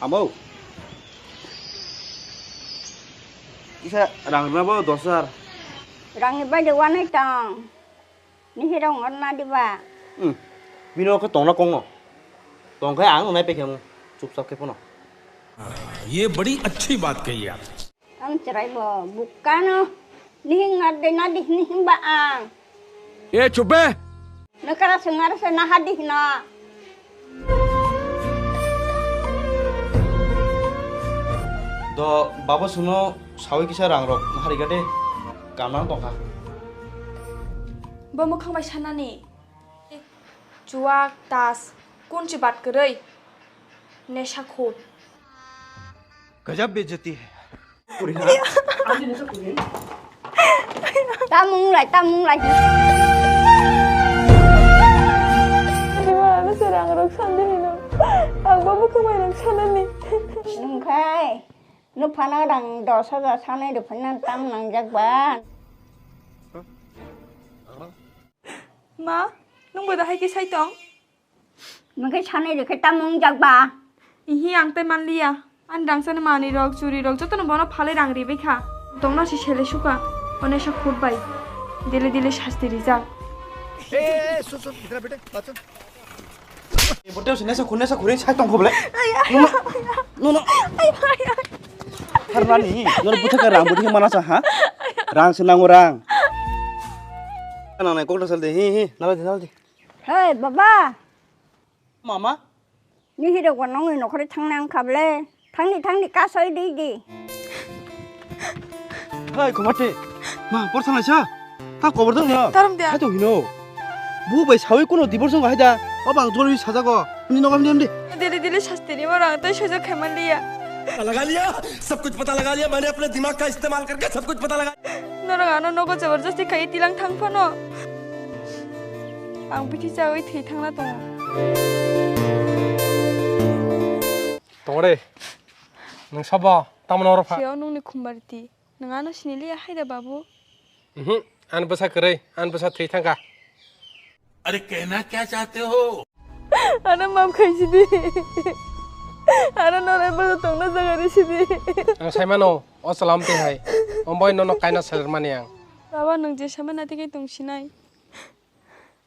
Amo. Isa rang berapa dosar? Rang iba di wana itang. Ni hirong orna di ba? Bino cái tông nó con nó. Tông cái áng nó này pe kemo. चुपचाप के पुनो ये बड़ी अच्छी बात कही आप Ang cerai bo bukan ni hingar de na di ni himba ang. ये चुप है Nakara sengar se na hadih na. 너 바보 수노 사회 기사 랑로 하리가데 까만 동카 Ba mo khang bai sana ni. Juak tas kun chi bat krai. Nesha khot. गजब बेइज्जती है Tamung lai. Gimana serang rok sandiri no. Ang ba mo khang bai rang sana ni. Nung khai. Nu phana dang do sa ga sanai de phanan tam nang jak ban. Ma, nung ba da hai ki sai tong. Nung khai sanai de khai tam nang jak ba. Ihi ang tai man liya. An rang sana mani rok churi rok joto no bono phale rang ri bekha. Tong na si chele suka. Onesha khot bai. Dile dile shasti rizal. ए सुन सुन इधर बेटे बात सुन बोटे सुनेसा खुनेसा खुरे साइ तंग खबले नो हरनानी नो बुथे का रांग बुथे माना सा हा रांग सुनांगो रांग नाने कोकटा चलते ही नालदि Hei baba. मामा Ni hirong wa nong no khari thang nang khable. Thang ni ka soi di. 하이 고마테 마 버스나 샤 다 거버더냐 다름대야. 하도 히노 뭐베 사회 꾸노 디볼선 거 하자 어방 돌이 사자고 니 너가 힘든데 Dile dile shasti ri ma rang tai shoja khaman liya. पता लगा लिया सब कुछ पता लगा लिया मैंने अपने दिमाग का इस्तेमाल करके सब कुछ पता लगा Norang ano no ko jabarjasti khai tilang thang phano. Ang bithi jawai thei thangna tong. 동아리 능 사봐 땀은 얼어파 Siaw nung ni khumbarti. Nang ano sinili haida babu. 안 버사 그래 안 버사 퇴탕가 अरे कहना क्या चाहते हो Ana mam khai sidi. Ana norai ba tong na jagari sidi. ang 사이마노 어슬람 때하이 엄보이 너너 까이나 살마니양 Baba nang je samana tikai tong sinai.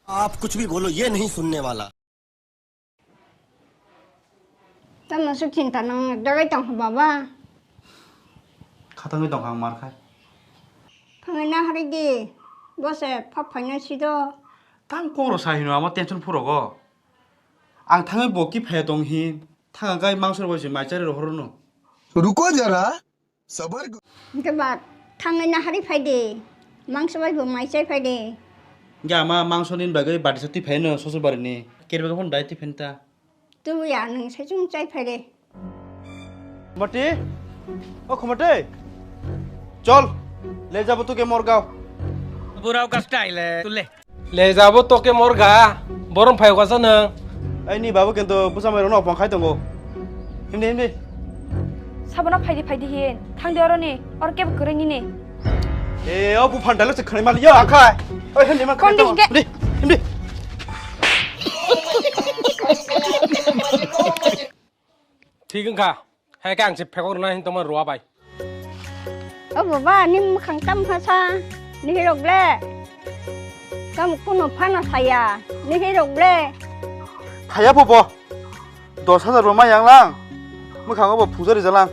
आप कुछ भी बोलो ये नहीं सुनने वाला Tam na su cinta nang dagai tang baba. 가당의 동강 마르카 Phangai na hari di. Bose phap phai sido. 땅 꼬로 사히노 아마 텐션 풀어고 ang 탕의 먹기 배동히 탕아가이 망설어 보지 말자리로 흐르노 रुको जरा सबर Ke ba thangai na hari phai di. Mang sabai bu mai chai phai di. 이게 아마 망설인 바가 바디서티 배는 소설바리니 깨르베가 혼 다이티 펜타 Tu ya nang sai chung chai phai di. खमटे ओ खमटे चल ले जाबो तो के मोरगांव बुराव का स्टाइल है तू ले ले जाबो तोके मोरगा बरम फायगासा नों 아니 바보 근도 부사마이로 어방 카이던고 힘내 Sabana phaidi phaidi hin. Thang de oroni or ke kurani ni. 에 어부 판달럭서 크네 말이야 아카 어 현님만 건디 이게- 힘내 ठीक 가 해가 앙지 패고나 hin toma ruwa bai Ô baba ni khang tam pha sa. Ni hirong le. Kam kuno phana saya. Ni hirong le. 가야 보보 너 사자 로마 양랑 뭐 강어 뭐 부서리 잘랑